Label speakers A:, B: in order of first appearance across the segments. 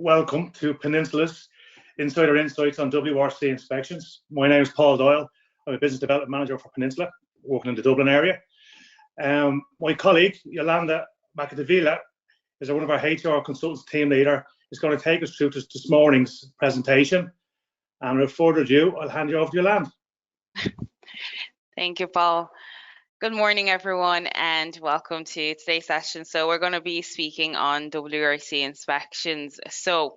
A: welcome to Peninsula's Insider Insights on WRC Inspections. My name is Paul Doyle. I'm a Business Development Manager for Peninsula, working in the Dublin area. My colleague, Yolande Maketivila, is one of our HR consultants team leader, is going to take us through this morning's presentation. And without further ado, I'll hand you over to Yolande.
B: Thank you, Paul. Good morning, everyone, and welcome to today's session. So we're going to be speaking on WRC inspections. So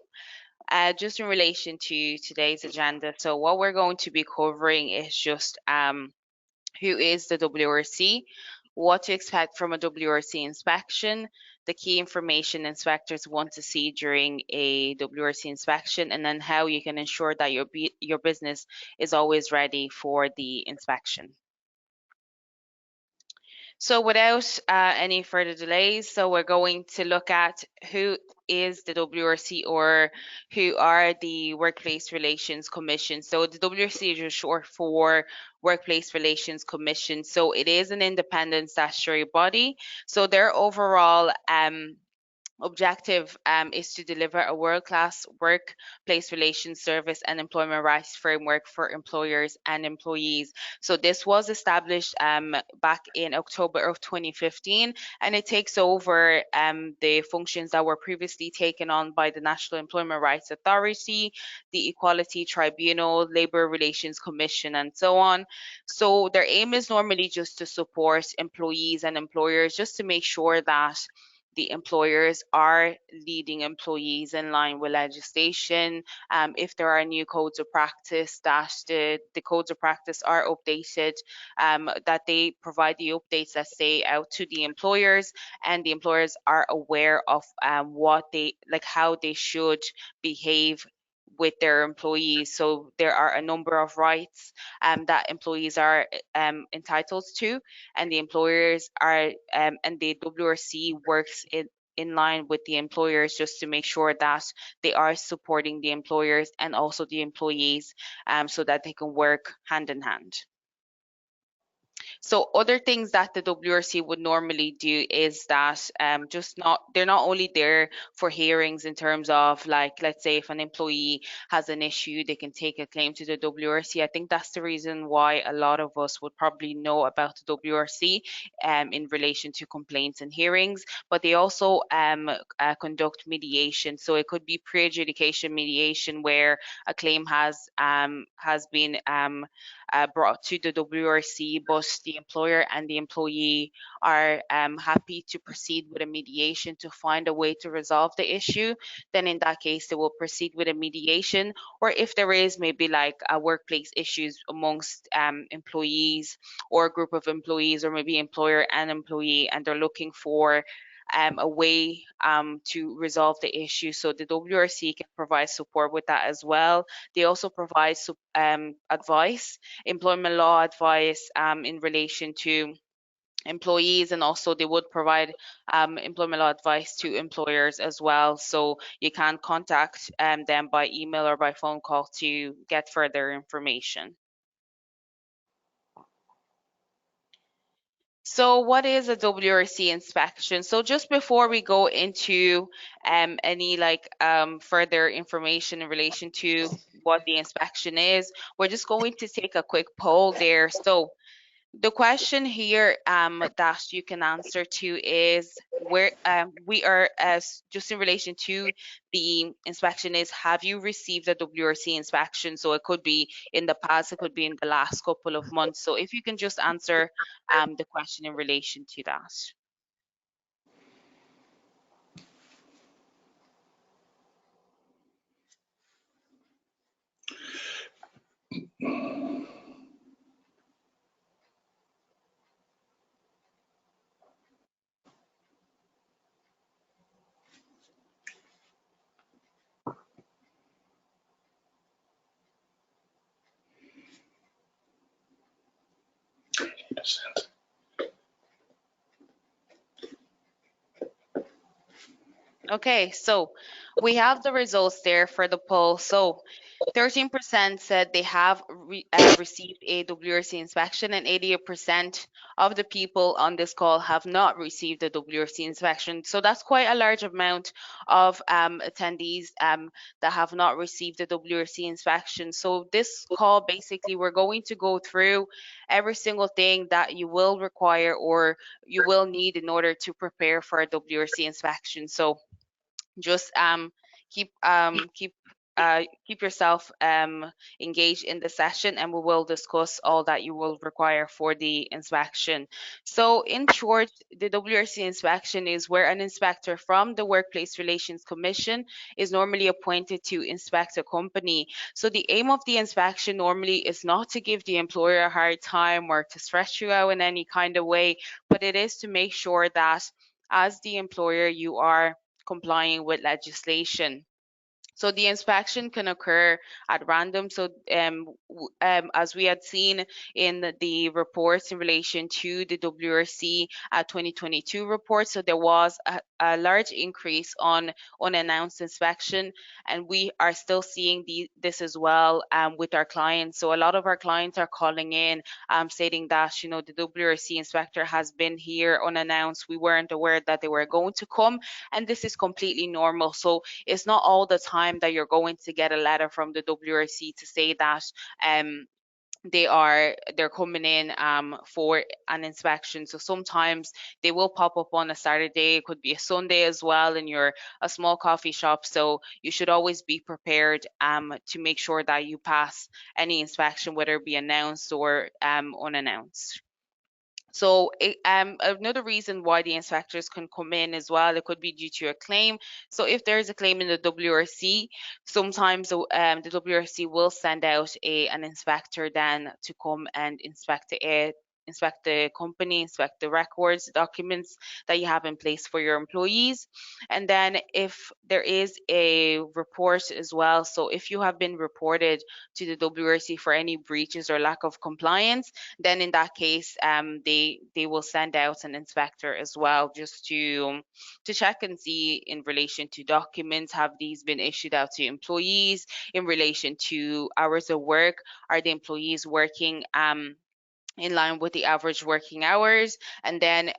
B: just in relation to today's agenda, so what we're going to be covering is just who is the WRC, what to expect from a WRC inspection, the key information inspectors want to see during a WRC inspection, and then how you can ensure that your business is always ready for the inspection. So without any further delays, so we're going to look at who is the WRC, or who are the Workplace Relations Commission. So the WRC is short for Workplace Relations Commission. So it is an independent statutory body. So their overall objective is to deliver a world-class workplace relations service and employment rights framework for employers and employees. So this was established back in October of 2015, and it takes over the functions that were previously taken on by the National Employment Rights Authority, the Equality Tribunal, Labour Relations Commission, and so on. So their aim is normally just to support employees and employers, just to make sure that the employers are leading employees in line with legislation. If there are new codes of practice, that the codes of practice are updated, that they provide the updates that say out to the employers, and the employers are aware of how they should behave with their employees. So there are a number of rights that employees are entitled to, and the employers are and the WRC works in line with the employers just to make sure that they are supporting the employers and also the employees, so that they can work hand in hand. So other things that the WRC would normally do is that they're not only there for hearings in terms of, like, let's say if an employee has an issue, they can take a claim to the WRC. I think that's the reason why a lot of us would probably know about the WRC in relation to complaints and hearings, but they also conduct mediation. So it could be pre-adjudication mediation where a claim has been brought to the WRC, but the employer and the employee are happy to proceed with a mediation to find a way to resolve the issue. Then in that case, they will proceed with a mediation. Or if there is maybe like a workplace issues amongst employees or a group of employees, or maybe employer and employee, and they're looking for a way to resolve the issue. So the WRC can provide support with that as well. They also provide advice, employment law advice in relation to employees, and also they would provide employment law advice to employers as well. So you can contact them by email or by phone call to get further information. So what is a WRC inspection? So just before we go into any further information in relation to what the inspection is, we're just going to take a quick poll there. So the question here that you can answer to is where we are, as just in relation to the inspection, is have you received a WRC inspection? So it could be in the past, it could be in the last couple of months. So if you can just answer the question in relation to that. Okay, so we have the results there for the poll. So 13% said they have received a WRC inspection, and 88% of the people on this call have not received a WRC inspection. So that's quite a large amount of attendees that have not received a WRC inspection. So this call, basically, we're going to go through every single thing that you will require or you will need in order to prepare for a WRC inspection. So just keep keep yourself engaged in the session, and we will discuss all that you will require for the inspection. So in short, the WRC inspection is where an inspector from the Workplace Relations Commission is normally appointed to inspect a company. So the aim of the inspection normally is not to give the employer a hard time or to stress you out in any kind of way, but it is to make sure that as the employer you are complying with legislation. So the inspection can occur at random. So as we had seen in the reports in relation to the WRC 2022 report, so there was a large increase on unannounced inspection, and we are still seeing this as well with our clients. So a lot of our clients are calling in stating that, you know, the WRC inspector has been here unannounced. We weren't aware that they were going to come, and this is completely normal. So it's not all the time that you're going to get a letter from the WRC to say that they're coming in for an inspection. So sometimes they will pop up on a Saturday, it could be a Sunday as well, and you're a small coffee shop. So you should always be prepared to make sure that you pass any inspection, whether it be announced or unannounced. So another reason why the inspectors can come in as well, it could be due to a claim. So if there is a claim in the WRC, sometimes the WRC will send out an inspector then to come and inspect the company, inspect the records, documents that you have in place for your employees. And then if there is a report as well, so if you have been reported to the WRC for any breaches or lack of compliance, then in that case, they will send out an inspector as well, just to check and see in relation to documents, have these been issued out to employees, in relation to hours of work, are the employees working in line with the average working hours. And then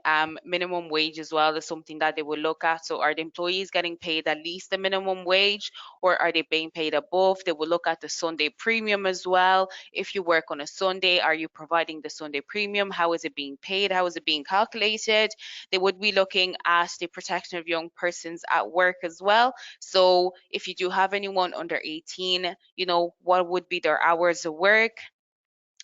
B: minimum wage as well is something that they will look at. So are the employees getting paid at least the minimum wage, or are they being paid above? They will look at the Sunday premium as well. If you work on a Sunday, are you providing the Sunday premium? How is it being paid? How is it being calculated? They would be looking at the protection of young persons at work as well. So if you do have anyone under 18, you know, what would be their hours of work?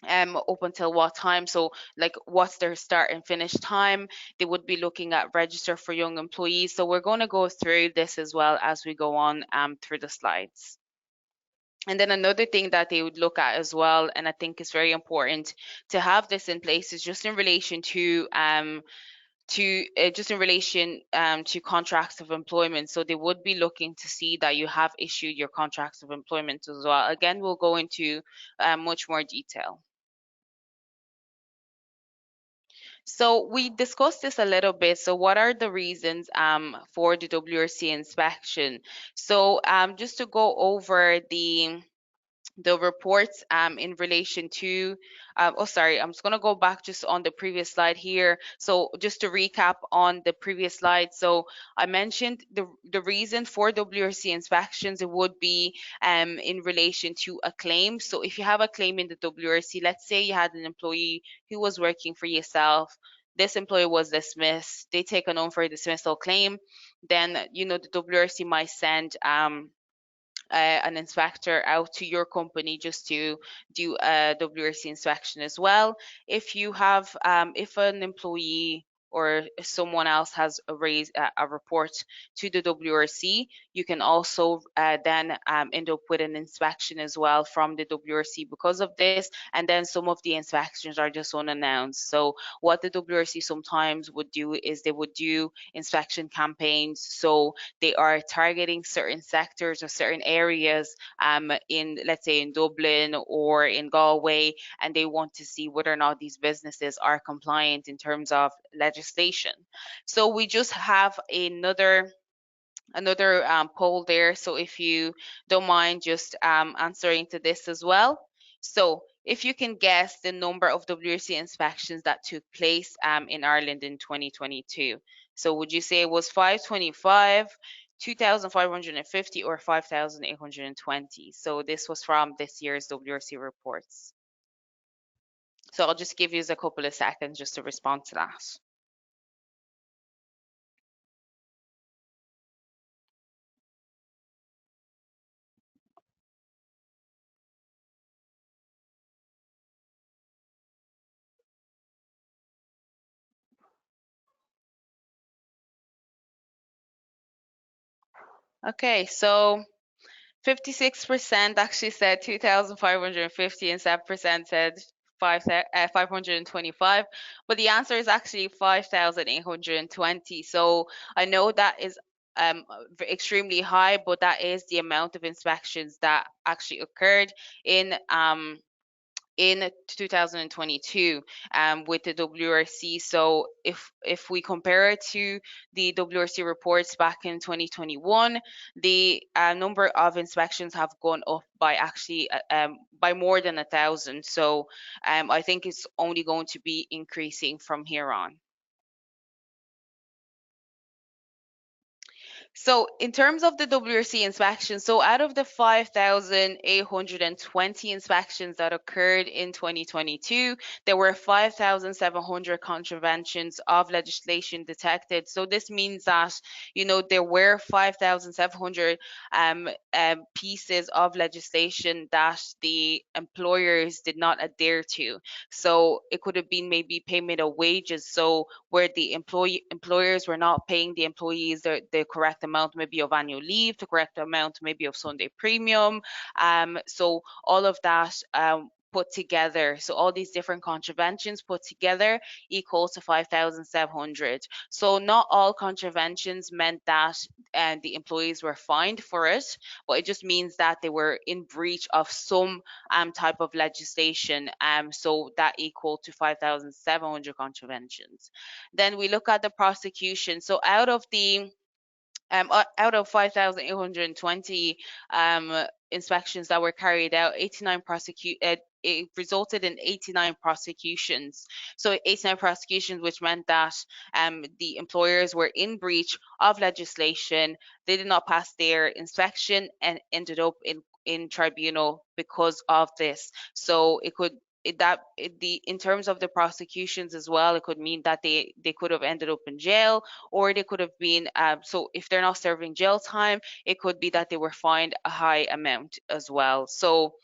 B: Up until what time, so like what's their start and finish time. They would be looking at register for young employees. So we're going to go through this as well as we go on through the slides. And then another thing that they would look at as well, and I think is very important to have this in place, is just in relation to to contracts of employment. So they would be looking to see that you have issued your contracts of employment as well. Again, we'll go into much more detail. So we discussed this a little bit. So what are the reasons for the WRC inspection? So just to go over the reports in relation to oh sorry, I'm just going to go back just on the previous slide here. So just to recap on the previous slide, so I mentioned the reason for WRC inspections, it would be in relation to a claim. So if you have a claim in the WRC, let's say you had an employee who was working for yourself, this employee was dismissed, they take an unfair dismissal claim, then you know the WRC might send an inspector out to your company just to do a WRC inspection as well. If you have, if an employee or someone else has raised a report to the WRC, you can also then end up with an inspection as well from the WRC because of this. And then some of the inspections are just unannounced. So what the WRC sometimes would do is they would do inspection campaigns. So they are targeting certain sectors or certain areas in, let's say, in Dublin or in Galway, and they want to see whether or not these businesses are compliant in terms of legislation. So we just have another another poll there. So if you don't mind just answering to this as well. So if you can guess the number of WRC inspections that took place in Ireland in 2022. So would you say it was 525, 2,550, or 5,820? So this was from this year's WRC reports. So I'll just give you a couple of seconds just to respond to that. Okay, so 56% actually said 2,550 and 7% said 525, but the answer is actually 5,820. So I know that is extremely high, but that is the amount of inspections that actually occurred in 2022 with the WRC. So if we compare it to the WRC reports back in 2021, the number of inspections have gone up by actually by more than 1,000. So I think it's only going to be increasing from here on. So in terms of the WRC inspections, so out of the 5,820 inspections that occurred in 2022, there were 5,700 contraventions of legislation detected. So this means that, there were 5,700 pieces of legislation that the employers did not adhere to. So it could have been maybe payment of wages. So where the employers were not paying the employees the correct amount maybe of annual leave, the correct amount maybe of Sunday premium. So all of that put together, so all these different contraventions put together equals to 5,700. So not all contraventions meant that the employees were fined for it, but it just means that they were in breach of some type of legislation. So that equal to 5,700 contraventions. Then we look at the prosecution. So out of 5,820 inspections that were carried out, it resulted in 89 prosecutions. So 89 prosecutions, which meant that the employers were in breach of legislation. They did not pass their inspection and ended up in tribunal because of this. So it could in terms of the prosecutions as well, it could mean that they could have ended up in jail, or they could have been so if they're not serving jail time, it could be that they were fined a high amount as well. So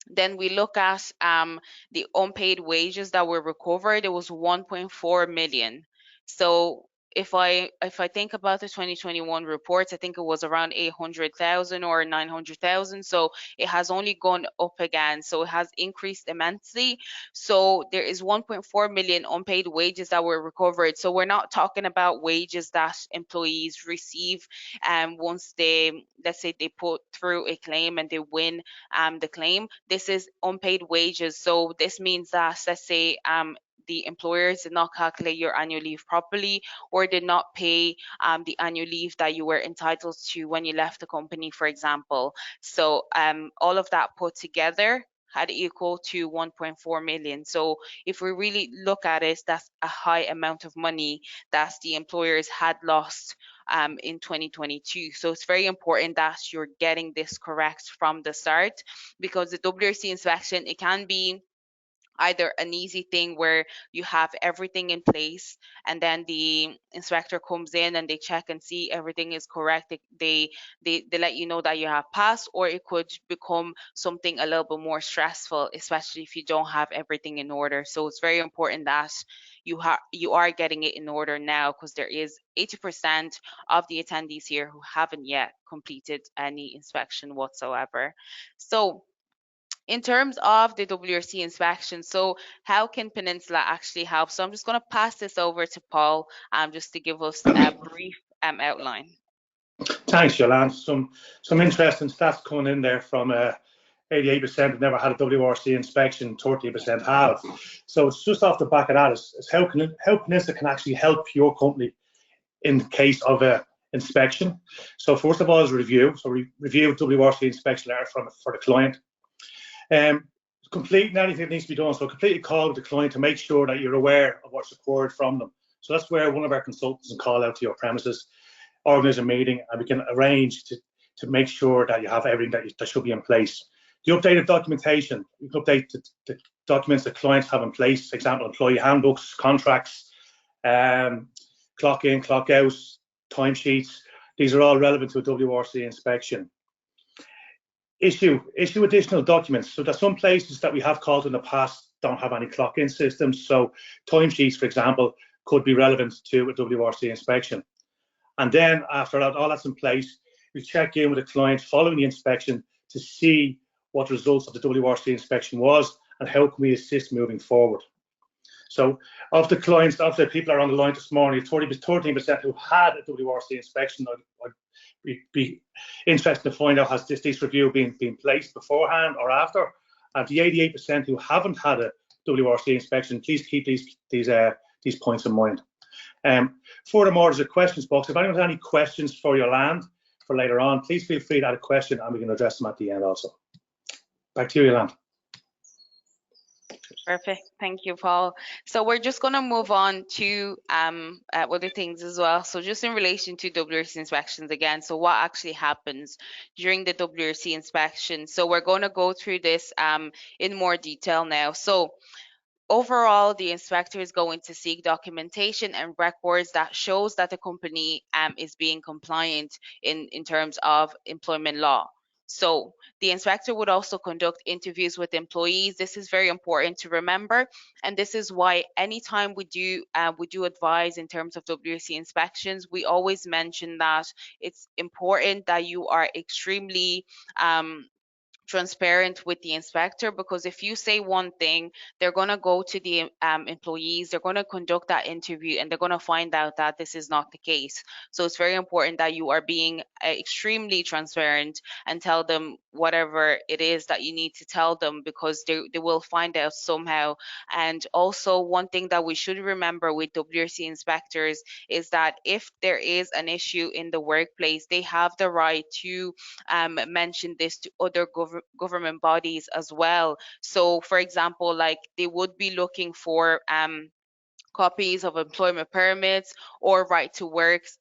B: then we look at the unpaid wages that were recovered. It was 1.4 million. So if I think about the 2021 reports, I think it was around 800,000 or 900,000. So it has only gone up again. So it has increased immensely. So there is 1.4 million unpaid wages that were recovered. So we're not talking about wages that employees receive once let's say they put through a claim and they win the claim. This is unpaid wages. So this means that, let's say, the employers did not calculate your annual leave properly, or did not pay the annual leave that you were entitled to when you left the company, for example. So all of that put together had equal to 1.4 million. So if we really look at it, that's a high amount of money that the employers had lost in 2022. So it's very important that you're getting this correct from the start, because the WRC inspection, it can be either an easy thing where you have everything in place and then the inspector comes in and they check and see everything is correct. They let you know that you have passed, or it could become something a little bit more stressful, especially if you don't have everything in order. So it's very important that you are getting it in order now, because there is 80% of the attendees here who haven't yet completed any inspection whatsoever. So in terms of the WRC inspection, so how can Peninsula actually help? So I'm just going to pass this over to Paul just to give us a brief outline.
A: Thanks, Yolande. Some interesting stats coming in there from 88% have never had a WRC inspection, 30% have. So it's just off the back of that is how Peninsula can actually help your company in case of an inspection. So first of all is review. So review WRC inspection letter for the client. Completing anything that needs to be done. So complete a call with the client to make sure that you're aware of what's required from them. So that's where one of our consultants can call out to your premises, organize a meeting, and we can arrange to make sure that you have everything that should be in place. The updated documentation, you can update the documents that clients have in place, for example, employee handbooks, contracts, clock in, clock out, timesheets. These are all relevant to a WRC inspection. Issue additional documents. So there's some places that we have called in the past don't have any clock-in systems. So timesheets, for example, could be relevant to a WRC inspection. And then after that, all that's in place, we check in with the client following the inspection to see what the results of the WRC inspection was and how can we assist moving forward. So of the clients, of the people are on the line this morning, 13% who had a WRC inspection. I'd be interested to find out has this review been placed beforehand or after. And the 88% who haven't had a WRC inspection, please keep these points in mind. Furthermore, there's a questions box. If anyone has any questions for Yolande for later on, please feel free to add a question and we can address them at the end also. Back to you, Yolande.
B: Perfect. Thank you, Paul. So we're just going to move on to other things as well. So just in relation to WRC inspections again, so what actually happens during the WRC inspection? So we're going to go through this in more detail now. So overall, the inspector is going to seek documentation and records that shows that the company is being compliant in terms of employment law. So the inspector would also conduct interviews with employees. This is very important to remember, and this is why anytime we do advise in terms of WRC inspections, we always mention that it's important that you are extremely transparent with the inspector, because if you say one thing, they're going to go to the employees, they're going to conduct that interview, and they're going to find out that this is not the case. So it's very important that you are being extremely transparent and tell them whatever it is that you need to tell them, because they will find out somehow. And also, one thing that we should remember with WRC inspectors is that if there is an issue in the workplace, they have the right to mention this to other government bodies as well. So for example, like they would be looking for copies of employment permits or right to works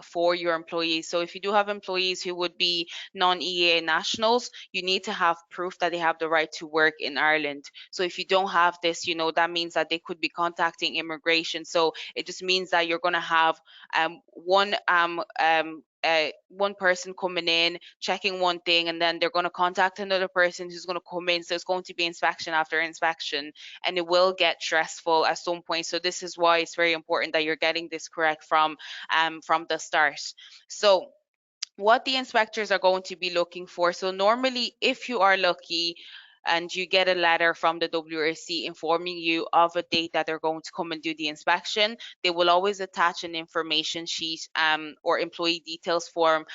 B: for your employees. So if you do have employees who would be non-EEA nationals, you need to have proof that they have the right to work in Ireland. So if you don't have this, that means that they could be contacting immigration. So it just means that you're going to have one person coming in, checking one thing, and then they're going to contact another person who's going to come in. So it's going to be inspection after inspection, and it will get stressful at some point. So this is why it's very important that you're getting this correct from the start. So what the inspectors are going to be looking for. So normally, if you are lucky and you get a letter from the WRC informing you of a date that they're going to come and do the inspection, they will always attach an information sheet or employee details form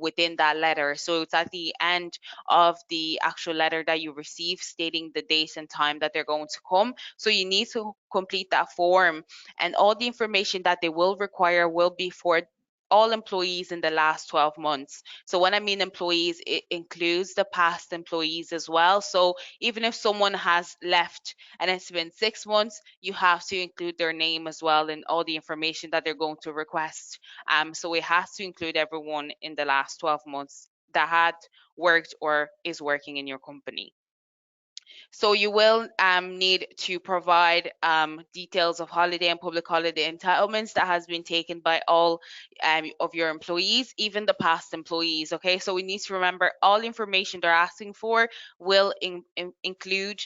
B: within that letter. So it's at the end of the actual letter that you receive stating the date and time that they're going to come. So you need to complete that form, and all the information that they will require will be for all employees in the last 12 months. So when I mean employees, it includes the past employees as well. So even if someone has left and it's been 6 months, you have to include their name as well and all the information that they're going to request. So it has to include everyone in the last 12 months that had worked or is working in your company. So you will need to provide details of holiday and public holiday entitlements that has been taken by all of your employees, even the past employees. Okay, so we need to remember all information they're asking for will include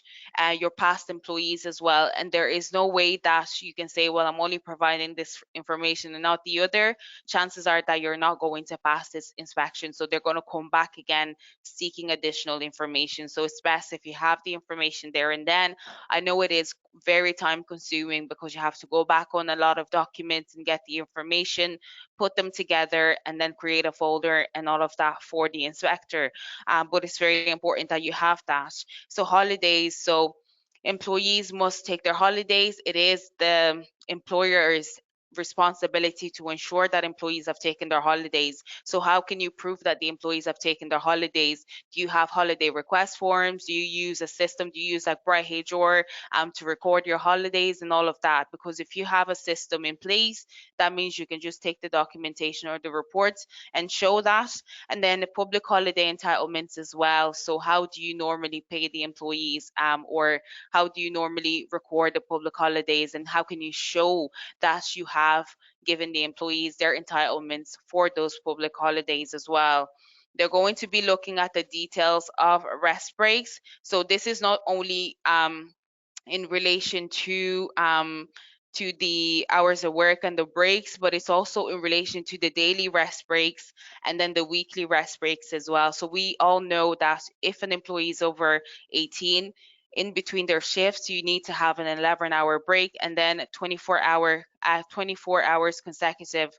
B: your past employees as well. And there is no way that you can say, well, I'm only providing this information and not the other. Chances are that you're not going to pass this inspection. So they're going to come back again seeking additional information. So it's best if you have the information there and then. I know it is very time consuming because you have to go back on a lot of documents and get the information, put them together, and then create a folder and all of that for the inspector. But it's very important that you have that. So holidays, so employees must take their holidays. It is the employer's responsibility to ensure that employees have taken their holidays. So how can you prove that the employees have taken their holidays? Do you have holiday request forms? Do you use a system? Do you use like Bright HR to record your holidays and all of that? Because if you have a system in place, that means you can just take the documentation or the reports and show that. And then the public holiday entitlements as well. So how do you normally pay the employees, or how do you normally record the public holidays, and how can you show that you have given the employees their entitlements for those public holidays as well? They're going to be looking at the details of rest breaks. So this is not only in relation to the hours of work and the breaks, but it's also in relation to the daily rest breaks and then the weekly rest breaks as well. So we all know that if an employee is over 18, in between their shifts, you need to have an 11-hour break and then 24 hours consecutive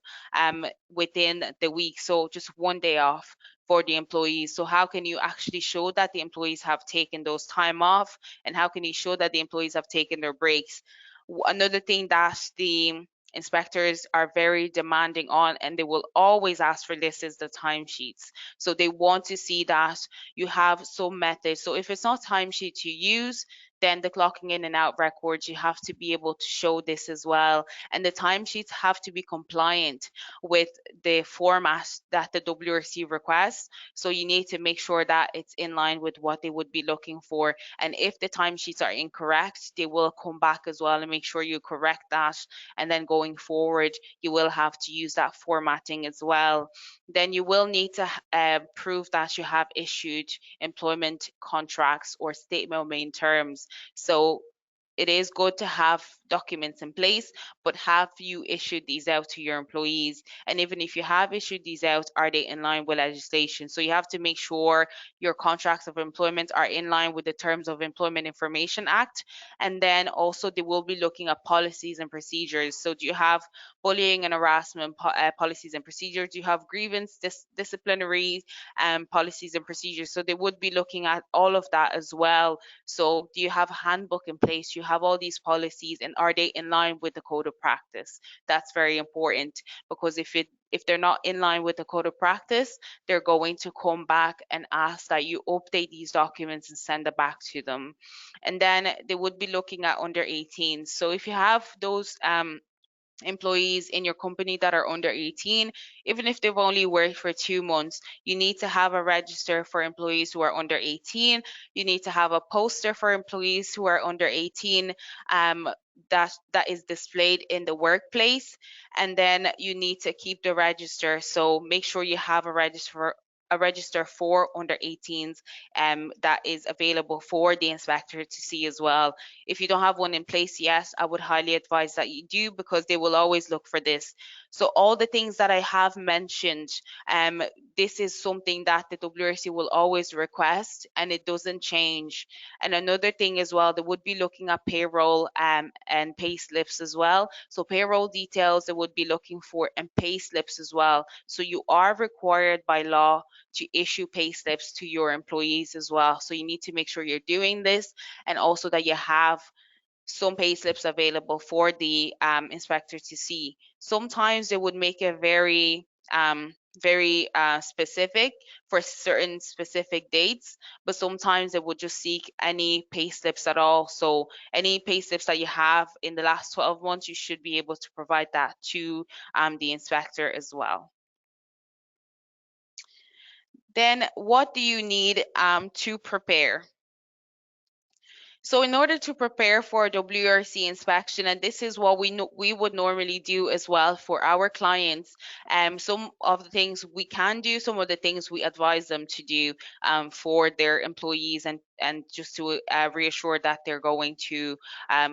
B: within the week. So just one day off for the employees. So how can you actually show that the employees have taken those time off, and how can you show that the employees have taken their breaks? Another thing that the inspectors are very demanding on, and they will always ask for this, is the timesheets. So they want to see that you have some method. So if it's not timesheet to use, then the clocking in and out records, you have to be able to show this as well. And the timesheets have to be compliant with the format that the WRC requests. So you need to make sure that it's in line with what they would be looking for. And if the timesheets are incorrect, they will come back as well and make sure you correct that. And then going forward, you will have to use that formatting as well. Then you will need to prove that you have issued employment contracts or statement of main terms. So it is good to have documents in place, but have you issued these out to your employees? And even if you have issued these out, are they in line with legislation? So you have to make sure your contracts of employment are in line with the Terms of Employment Information Act. And then also they will be looking at policies and procedures. So do you have bullying and harassment policies and procedures? Do you have grievance disciplinary policies and procedures? So they would be looking at all of that as well. So do you have a handbook in place? You have all these policies, and are they in line with the code of practice? That's very important, because if they're not in line with the code of practice, they're going to come back and ask that you update these documents and send it back to them. And then they would be looking at under 18. So if you have those employees in your company that are under 18, even if they've only worked for 2 months, you need to have a register for employees who are under 18. You need to have a poster for employees who are under 18 that is displayed in the workplace. And then you need to keep the register. So make sure you have a register for under 18s that is available for the inspector to see as well. If you don't have one in place yet, I would highly advise that you do, because they will always look for this. So all the things that I have mentioned, this is something that the WRC will always request, and it doesn't change. And another thing as well, they would be looking at payroll and pay slips as well. So payroll details they would be looking for, and pay slips as well. So you are required by law to issue pay slips to your employees as well. So you need to make sure you're doing this, and also that you have some pay slips available for the inspector to see. Sometimes they would make it very specific for certain specific dates, but sometimes they would just seek any pay slips at all. So any pay slips that you have in the last 12 months, you should be able to provide that to the inspector as well. Then what do you need to prepare? So in order to prepare for a WRC inspection, and this is what we would normally do as well for our clients, some of the things we can do, some of the things we advise them to do for their employees, and just to reassure that they're going to,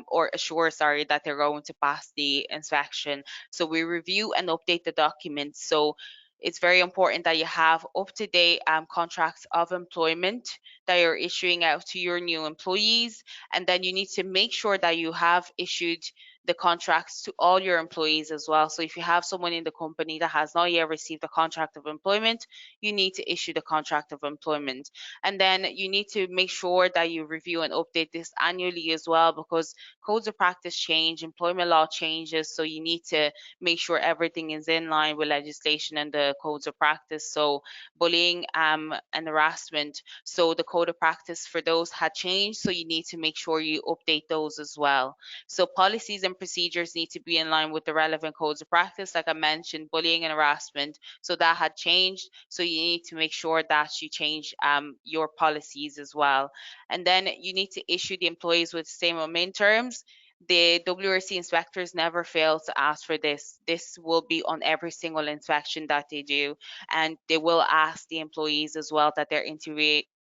B: or assure, sorry, that they're going to pass the inspection. So we review and update the documents. So it's very important that you have up-to-date contracts of employment that you're issuing out to your new employees. And then you need to make sure that you have issued the contracts to all your employees as well. So if you have someone in the company that has not yet received a contract of employment, you need to issue the contract of employment. And then you need to make sure that you review and update this annually as well, because codes of practice change, employment law changes, so you need to make sure everything is in line with legislation and the codes of practice. So bullying and harassment, so the code of practice for those had changed, so you need to make sure you update those as well. So policies and procedures need to be in line with the relevant codes of practice. Like I mentioned, bullying and harassment, so that had changed, so you need to make sure that you change your policies as well. And then you need to issue the employees with same or main terms. The WRC inspectors never fail to ask for this. This will be on every single inspection that they do, and they will ask the employees as well that they're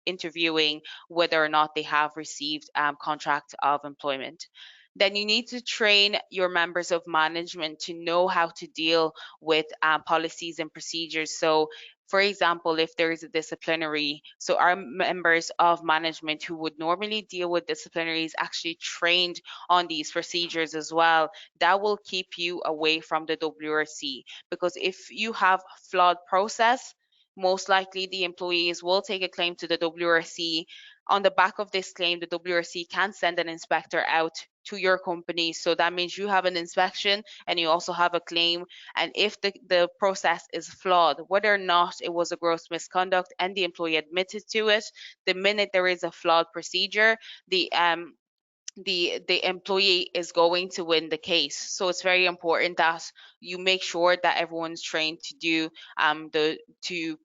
B: interviewing whether or not they have received contract of employment. Then you need to train your members of management to know how to deal with policies and procedures. So for example, if there is a disciplinary, so our members of management who would normally deal with disciplinaries actually trained on these procedures as well. That will keep you away from the WRC, because if you have flawed process, most likely the employees will take a claim to the WRC. On the back of this claim, the WRC can send an inspector out to your company. So that means you have an inspection and you also have a claim. And if the process is flawed, whether or not it was a gross misconduct and the employee admitted to it, the minute there is a flawed procedure, the employee is going to win the case. So it's very important that you make sure that everyone's trained to do to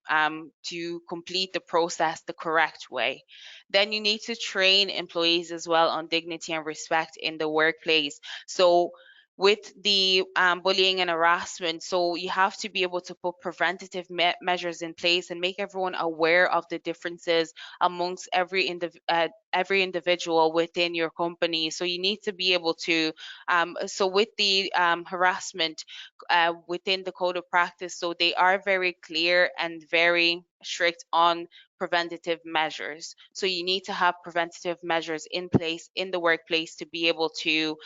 B: complete the process the correct way. Then you need to train employees as well on dignity and respect in the workplace. So with the bullying and harassment, so you have to be able to put preventative measures in place and make everyone aware of the differences amongst every individual within your company. So you need to be able to, so with the harassment within the code of practice, so they are very clear and very strict on preventative measures. So you need to have preventative measures in place in the workplace to be able to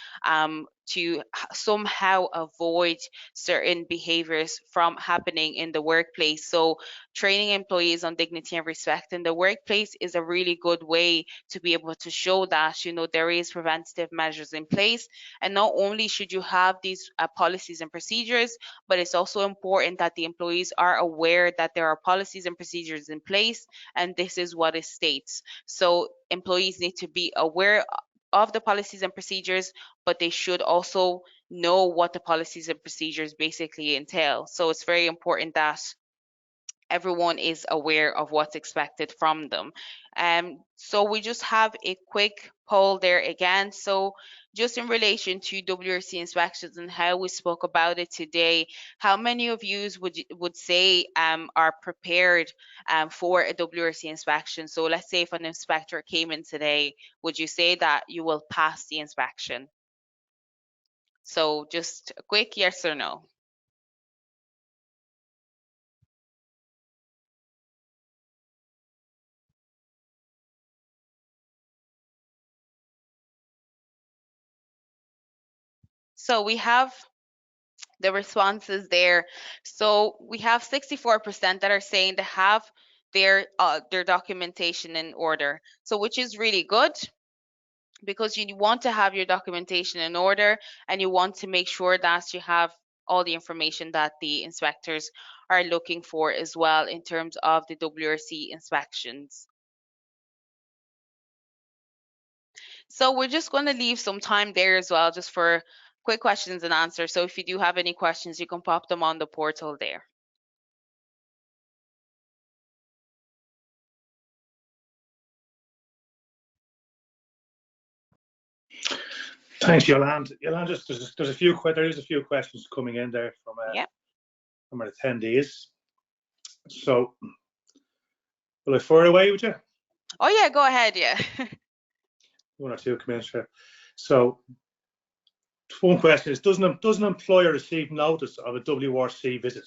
B: somehow avoid certain behaviors from happening in the workplace. So training employees on dignity and respect in the workplace is a really good way to be able to show that, you know, there is preventative measures in place. And not only should you have these policies and procedures, but it's also important that the employees are aware that there are policies and procedures in place, and this is what it states. So employees need to be aware of the policies and procedures, but they should also know what the policies and procedures basically entail. So it's very important that everyone is aware of what's expected from them. So we just have a quick poll there again. So just in relation to WRC inspections and how we spoke about it today, how many of you would say are prepared for a WRC inspection? So let's say if an inspector came in today, would you say that you will pass the inspection? So just a quick yes or no. So we have the responses there. So we have 64% that are saying they have their documentation in order. So which is really good, because you want to have your documentation in order and you want to make sure that you have all the information that the inspectors are looking for as well in terms of the WRC inspections. So we're just going to leave some time there as well, just for quick questions and answers. So if you do have any questions, you can pop them on the portal there.
A: Thanks, Yolande. Yolande, there's a few questions coming in there from from our attendees. So will I fire away with you?
B: Oh yeah, go ahead. Yeah.
A: One or two come in, sure. So one question is, does an employer receive notice of a WRC visit?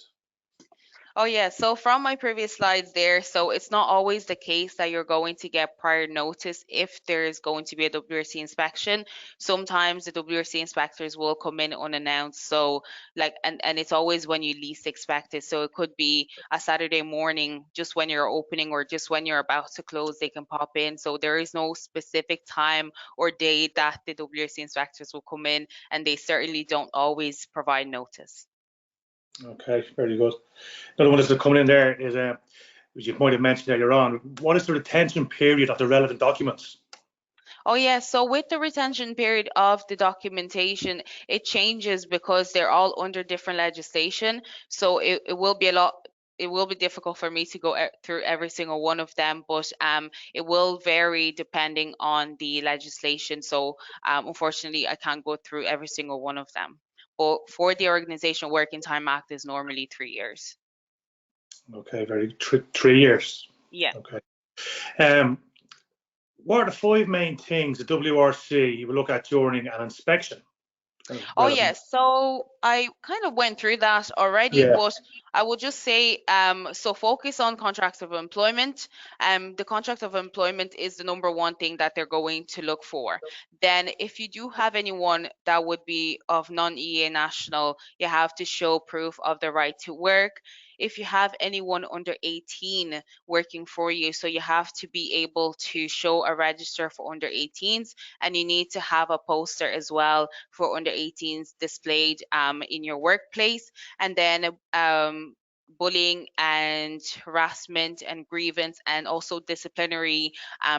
B: Oh yeah, so from my previous slides there, so it's not always the case that you're going to get prior notice if there is going to be a WRC inspection. Sometimes the WRC inspectors will come in unannounced. So like and it's always when you least expect it. So it could be a Saturday morning, just when you're opening or just when you're about to close, they can pop in. So there is no specific time or day that the WRC inspectors will come in, and they certainly don't always provide notice.
A: Okay, very good. Another one that's coming in there is, which you might have mentioned earlier on, what is the retention period of the relevant documents?
B: Oh yeah, so with the retention period of the documentation, it changes because they're all under different legislation. So it will be it will be difficult for me to go through every single one of them, but it will vary depending on the legislation. So unfortunately, I can't go through every single one of them. But for the Organization Working Time Act is normally 3 years.
A: Okay, very 3 years.
B: Yeah.
A: Okay. Um, what are the 5 main things the WRC will look at during an inspection?
B: Oh
A: Relevant.
B: yes, so I kind of went through that already,
A: Yeah.
B: but I will just say, so focus on contracts of employment. The contract of employment is the number one thing that they're going to look for. Then, if you do have anyone that would be of non-EA national, you have to show proof of the right to work. If you have anyone under 18 working for you, so you have to be able to show a register for under 18s, and you need to have a poster as well for under 18s displayed in your workplace. And then bullying and harassment and grievance and also disciplinary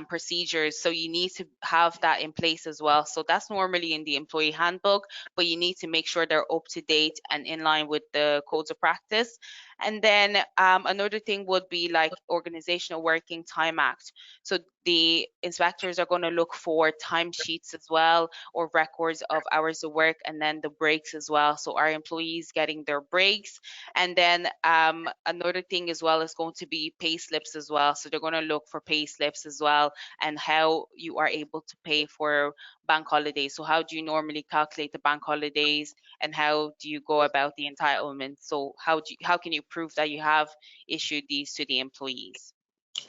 B: procedures. So you need to have that in place as well. So that's normally in the employee handbook, but you need to make sure they're up to date and in line with the codes of practice. And then another thing would be like Organizational Working Time Act. So the inspectors are going to look for timesheets as well, or records of hours of work, and then the breaks as well. So our employees getting their breaks. And then another thing as well is going to be pay slips as well. So they're going to look for pay slips as well, and how you are able to pay for bank holidays. So how do you normally calculate the bank holidays, and how do you go about the entitlement? So how can you prove that you have issued these to the employees?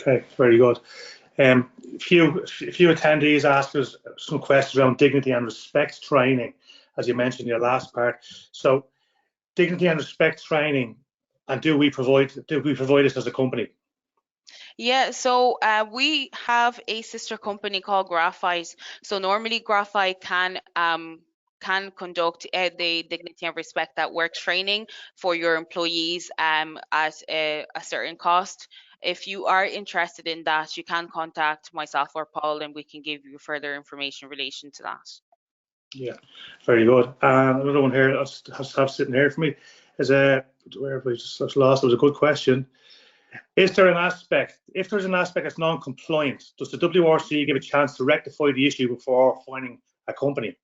A: Okay, very good. Few attendees asked us some questions around dignity and respect training, as you mentioned in your last part. So, dignity and respect training, and do we provide this as a company?
B: Yeah, so we have a sister company called Graphite. So normally Graphite can conduct the dignity and respect at work training for your employees at a certain cost. If you are interested in that, you can contact myself or Paul, and we can give you further information in relation to that.
A: Yeah, very good. Another one here I have sitting here for me is where have I just lost? It was a good question. Is there an aspect, if there's an aspect that's non-compliant, does the WRC give a chance to rectify the issue before finding a company?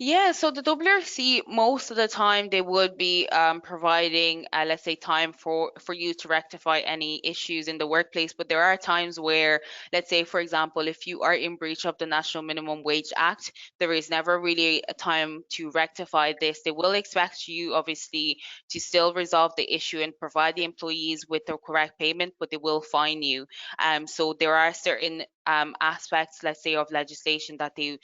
B: Yeah, so the WRC most of the time they would be providing, let's say, time for you to rectify any issues in the workplace. But there are times where, let's say, for example, if you are in breach of the National Minimum Wage Act, there is never really a time to rectify this. They will expect you, obviously, to still resolve the issue and provide the employees with the correct payment, but they will fine you. So there are certain aspects, let's say, of legislation that they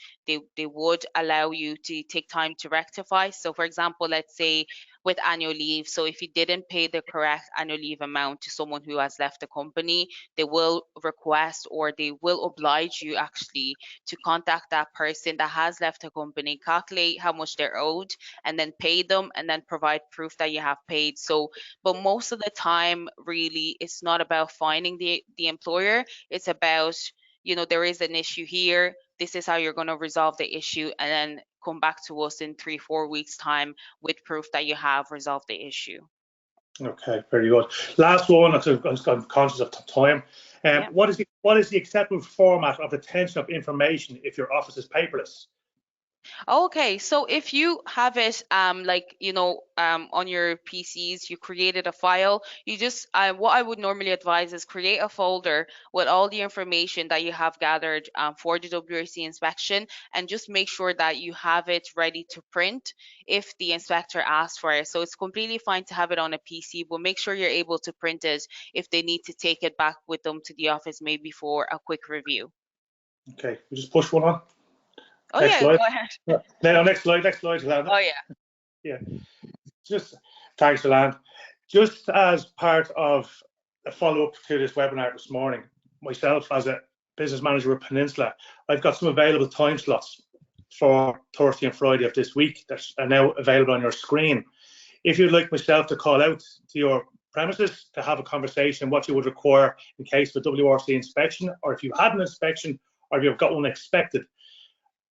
B: would allow you to take time to rectify. So for example, let's say with annual leave, so if you didn't pay the correct annual leave amount to someone who has left the company, they will request, or they will oblige you actually to contact that person that has left the company, calculate how much they're owed, and then pay them, and then provide proof that you have paid. So but most of the time really it's not about finding the employer, it's about, there is an issue here. This is how you're going to resolve the issue, and then come back to us in 3-4 weeks time with proof that you have resolved the issue.
A: Okay, very good. Last one, I'm conscious of time.
B: Yeah.
A: What is the acceptable format of retention of information if your office is paperless?
B: Okay, so if you have it like on your PCs, you created a file, you just what I would normally advise is create a folder with all the information that you have gathered for the WRC inspection, and just make sure that you have it ready to print if the inspector asks for it. So it's completely fine to have it on a PC, but make sure you're able to print it if they need to take it back with them to the office, maybe for a quick review.
A: Okay, we just push one on.
B: Oh
A: Next
B: yeah,
A: slide.
B: go ahead.
A: No, next slide, Yolande.
B: Oh yeah.
A: Yeah, just thanks, Yolande. Just as part of a follow-up to this webinar this morning, myself as a business manager with Peninsula, I've got some available time slots for Thursday and Friday of this week that are now available on your screen. If you'd like myself to call out to your premises to have a conversation what you would require in case of a WRC inspection, or if you had an inspection or if you've got one expected,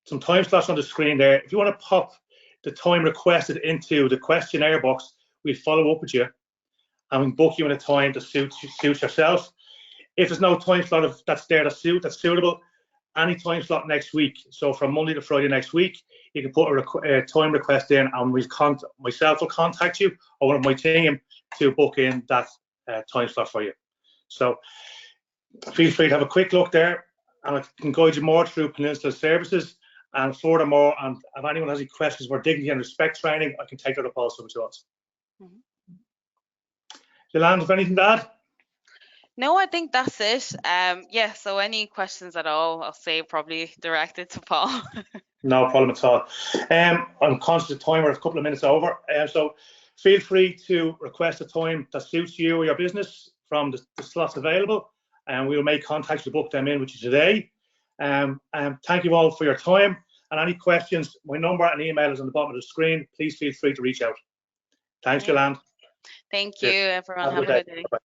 A: some time slots on the screen there. If you want to pop the time requested into the questionnaire box, we'll follow up with you and we book you in a time that suits yourself. If there's no time slot that's suitable, any time slot next week. So from Monday to Friday next week, you can put a time request in, and myself will contact you or one of my team to book in that time slot for you. So feel free to have a quick look there, and I can guide you more through Peninsula services. And furthermore, and if anyone has any questions for dignity and respect training, I can take that up also with us. Yolande, have anything to add?
B: No, I think that's it. Yeah, so any questions at all, I'll say probably directed to Paul.
A: No problem at all. I'm conscious of time, we're a couple of minutes over. So feel free to request a time that suits you or your business from the slots available, and we'll make contact to book them in with you today. Thank you all for your time, and any questions, my number and email is on the bottom of the screen. Please feel free to reach out. Thanks, Yolande.
B: Thank you, everyone.
A: Have a good day. Bye-bye.